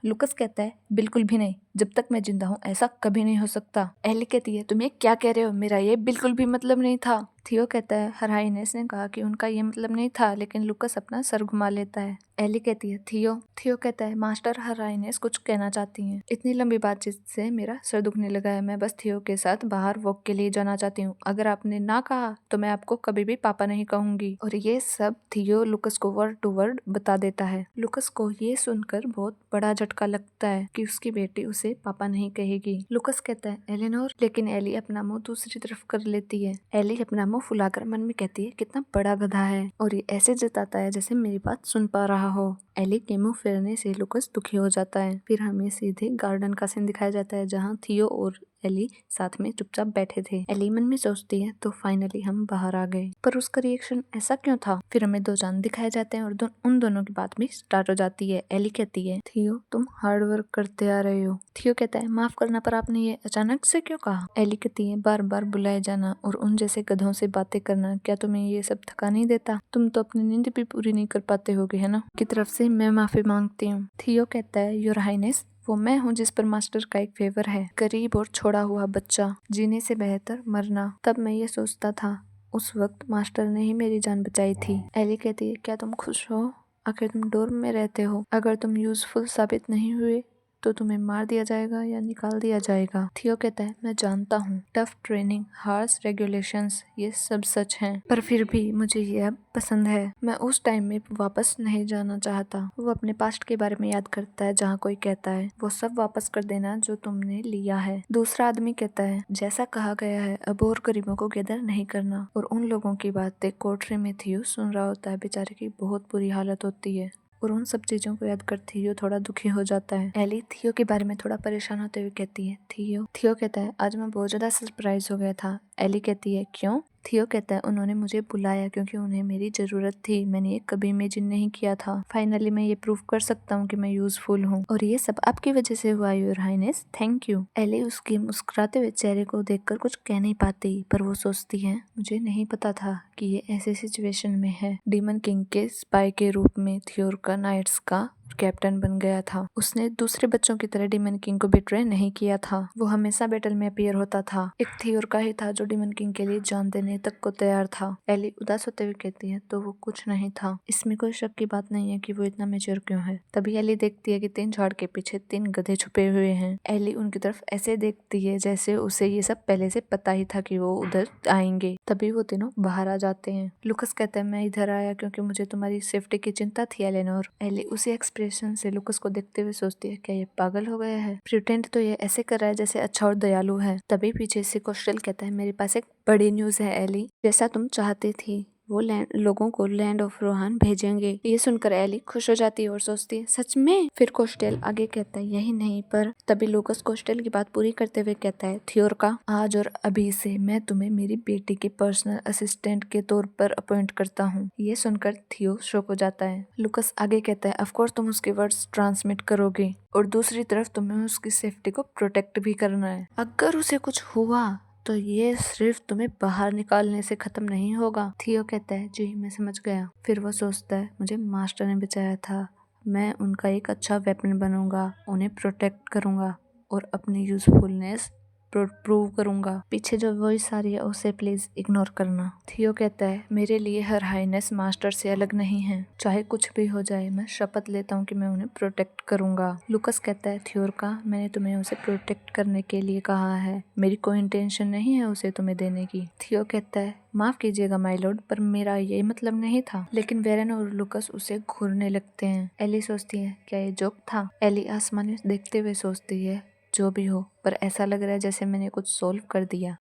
Lucas कहता है बिल्कुल भी नहीं, जब तक मैं जिंदा हूँ ऐसा कभी नहीं हो सकता। एली कहती है तुम ये क्या कह रहे हो, मेरा ये बिल्कुल भी मतलब नहीं था। थियो कहता है हर हाइनेस ने कहा कि उनका ये मतलब नहीं था, लेकिन लुकस अपना सर घुमा लेता है। एली कहती है थियो कहता है मास्टर हर हाइनेस कुछ कहना चाहती हैं। इतनी लंबी बातचीत से मेरा सर दुखने लगा है, मैं बस थियो के साथ बाहर वॉक के लिए जाना चाहती हूँ। अगर आपने ना कहा तो मैं आपको कभी भी पापा नहीं कहूंगी। और ये सब थियो लुकस को वर्ड टू वर्ड बता देता है। लुकस को ये सुनकर बहुत बड़ा झटका लगता है कि उसकी बेटी उसे पापा नहीं कहेगी। लुकस कहता है एलेनोर, लेकिन एली अपना मुंह दूसरी तरफ कर लेती है। एली अपना मुंह फुलाकर मन में कहती है कितना बड़ा गधा है, और ये ऐसे जताता है जैसे मेरी बात सुन पा रहा हो। एली के मुंह फेरने से लुकस दुखी हो जाता है। फिर हमें सीधे गार्डन का सीन दिखाया जाता है जहाँ थियो और एली साथ में चुपचाप बैठे थे। एली मन में सोचती है तो फाइनली हम बाहर आ गए, पर उसका रिएक्शन ऐसा क्यों था। फिर हमें दो चांद दिखाए जाते हैं और उन दोनों की बात भी स्टार्ट हो जाती है। एली कहती है थियो तुम हार्ड वर्क करते आ रहे हो। थियो कहता है माफ करना, पर आपने ये अचानक से क्यों कहा। एली कहती है बार बार बुलाए जाना और उन जैसे गधों से बातें करना, क्या तुम्हें ये सब थका नहीं देता। तुम तो अपनी नींद भी पूरी नहीं कर पाते होगे, है ना। की तरफ से मैं माफी मांगती हूँ। थियो कहता है योर हाइनेस, वो मैं हूँ जिस पर मास्टर का एक फेवर है, गरीब और छोड़ा हुआ बच्चा, जीने से बेहतर मरना। तब मैं ये सोचता था उस वक्त मास्टर ने ही मेरी जान बचाई थी। एली कहती है क्या तुम खुश हो, आखिर तुम डोर में रहते हो, अगर तुम यूजफुल साबित नहीं हुए तो तुम्हें मार दिया जाएगा या निकाल दिया जाएगा। थियो कहता है मैं जानता हूँ, टफ ट्रेनिंग, हार्श रेगुलेशंस, ये सब सच हैं, पर फिर भी मुझे ये अब पसंद है। मैं उस टाइम में वापस नहीं जाना चाहता। वो अपने पास्ट के बारे में याद करता है जहाँ कोई कहता है वो सब वापस कर देना जो तुमने लिया है। दूसरा आदमी कहता है जैसा कहा गया है अब और गरीबों को गैदर नहीं करना। और उन लोगों की बातें कोठरी में थियो सुन रहा होता है। बेचारे की बहुत बुरी हालत होती है और उन सब चीजों को याद कर थियो थोड़ा दुखी हो जाता है। एली थियो के बारे में थोड़ा परेशान होते हुए कहती है थियो कहता है आज मैं बहुत ज्यादा सरप्राइज हो गया था। एली कहती है क्यों। थियो कहता है उन्होंने मुझे बुलाया क्योंकि उन्हें मेरी जरूरत थी, मैंने ये कभी इमेजिन नहीं किया था। फाइनली मैं ये प्रूव कर सकता हूँ कि मैं यूजफुल हूँ और ये सब आपकी वजह से हुआ your highness, thank you. Ellie उसके मुस्कुराते हुए चेहरे को देखकर कुछ कह नहीं पाती, पर वो सोचती है मुझे नहीं पता था कि ये ऐसे सिचुएशन में है। डीमन किंग के स्पाई के रूप में थियो का नाइट्स का कैप्टन बन गया था। उसने दूसरे बच्चों की तरह डीमन किंग को बिट्रे नहीं किया था। वो हमेशा बैटल में अपीयर होता था। एक थियो का ही था जो डीमन किंग के लिए जान देने तक को तैयार था। एली उदास होते हुए कहती है तो वो कुछ नहीं था। इसमें कोई शक की बात नहीं है कि वो इतना मेच्योर क्यों है। तभी एली देखती है कि 3 झाड़ के पीछे 3 गधे छुपे हुए हैं। एली उनकी तरफ ऐसे देखती है जैसे उसे ये सब पहले से पता ही था कि वो उधर आएंगे। तभी वो तीनों बाहर आ जाते हैं। लुकस कहता है मैं इधर आया क्योंकि मुझे तुम्हारी सेफ्टी की चिंता थी एलेनोर। एली उसी एक्सप्रेशन से लुकस को देखते हुए सोचती है क्या ये पागल हो गया है। प्रिटेंड तो ये ऐसे कर रहा है जैसे अच्छा और दयालु है। तभी पीछे से कोस्टल कहता है मेरे पास एक बड़ी न्यूज है एली, जैसा तुम चाहती थी वो लोगों को लैंड ऑफ रोहान भेजेंगे। ये सुनकर एली खुश हो जाती है और सोचती है सच में। फिर कोस्टेल आगे कहता है यही नहीं, पर तभी लुकस कोस्टेल की बात पूरी करते हुए कहता है थियोर का आज और अभी से मैं तुम्हें मेरी बेटी के पर्सनल असिस्टेंट के तौर पर अपॉइंट करता हूँ। ये सुनकर थियो शॉक हो जाता है। लुकस आगे कहता है ऑफ कोर्स तुम उसके वर्ड्स ट्रांसमिट करोगे और दूसरी तरफ तुम्हें उसकी सेफ्टी को प्रोटेक्ट भी करना है। अगर उसे कुछ हुआ तो ये सिर्फ तुम्हें बाहर निकालने से खत्म नहीं होगा। थियो कहता है जी मैं समझ गया। फिर वो सोचता है मुझे मास्टर ने बचाया था, मैं उनका एक अच्छा वेपन बनूंगा, उन्हें प्रोटेक्ट करूंगा और अपनी यूजफुलनेस प्रूव करूंगा। पीछे जो वॉइस आ रही है उसे प्लीज इग्नोर करना। थियो कहता है मेरे लिए हर हाइनेस मास्टर से अलग नहीं है, चाहे कुछ भी हो जाए मैं शपथ लेता हूँ कि मैं उन्हें प्रोटेक्ट करूंगा। लुकस कहता है थियोर का मैंने तुम्हें उसे प्रोटेक्ट करने के लिए कहा है, मेरी कोई इंटेंशन नहीं है उसे तुम्हें देने की। थियो कहता है माफ कीजिएगा माय लॉर्ड, पर मेरा ये मतलब नहीं था। लेकिन वेरेन और लुकस उसे घूरने लगते हैं। एली सोचती है क्या ये जोक था। एली आसमान में देखते हुए सोचती है जो भी हो, पर ऐसा लग रहा है जैसे मैंने कुछ सोल्व कर दिया।